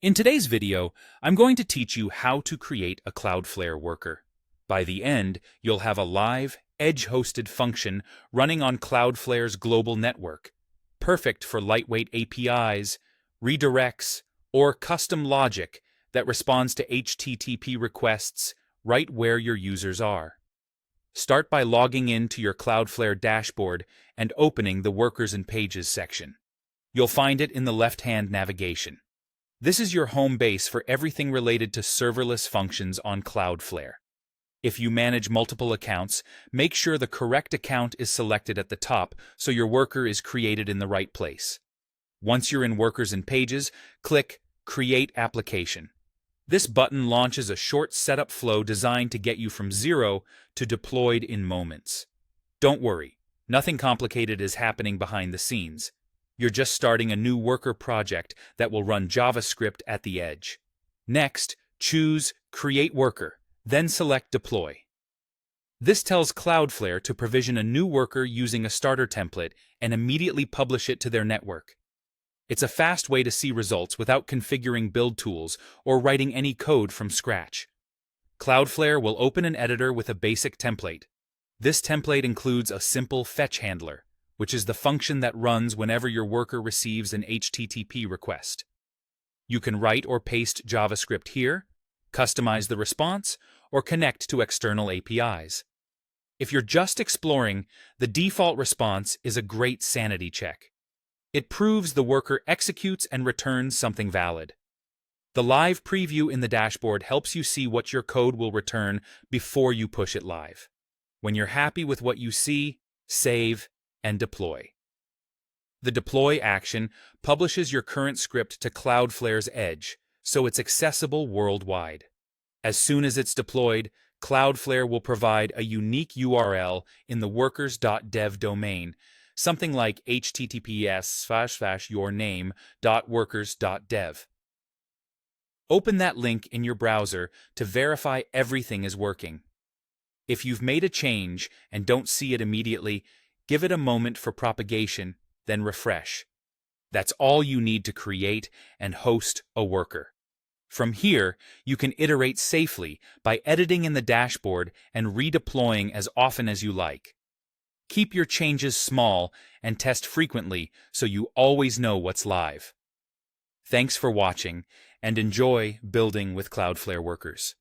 In today's video, I'm going to teach you how to create a Cloudflare worker. By the end, you'll have a live, edge-hosted function running on Cloudflare's global network, perfect for lightweight APIs, redirects, or custom logic that responds to HTTP requests right where your users are. Start by logging in to your Cloudflare dashboard and opening the Workers and Pages section. You'll find it in the left-hand navigation. This is your home base for everything related to serverless functions on Cloudflare. If you manage multiple accounts, make sure the correct account is selected at the top so your worker is created in the right place. Once you're in Workers and Pages, click Create Application. This button launches a short setup flow designed to get you from zero to deployed in moments. Don't worry, nothing complicated is happening behind the scenes. You're just starting a new worker project that will run JavaScript at the edge. Next, choose Create Worker, then select Deploy. This tells Cloudflare to provision a new worker using a starter template and immediately publish it to their network. It's a fast way to see results without configuring build tools or writing any code from scratch. Cloudflare will open an editor with a basic template. This template includes a simple fetch handler, which is the function that runs whenever your worker receives an HTTP request. You can write or paste JavaScript here, customize the response, or connect to external APIs. If you're just exploring, the default response is a great sanity check. It proves the worker executes and returns something valid. The live preview in the dashboard helps you see what your code will return before you push it live. When you're happy with what you see, save and deploy. The deploy action publishes your current script to Cloudflare's edge, so it's accessible worldwide. As soon as it's deployed, Cloudflare will provide a unique URL in the workers.dev domain, something like https://yourname.workers.dev. Open that link in your browser to verify everything is working. If you've made a change and don't see it immediately, give it a moment for propagation, then refresh. That's all you need to create and host a worker. From here, you can iterate safely by editing in the dashboard and redeploying as often as you like. Keep your changes small and test frequently so you always know what's live. Thanks for watching, and enjoy building with Cloudflare Workers.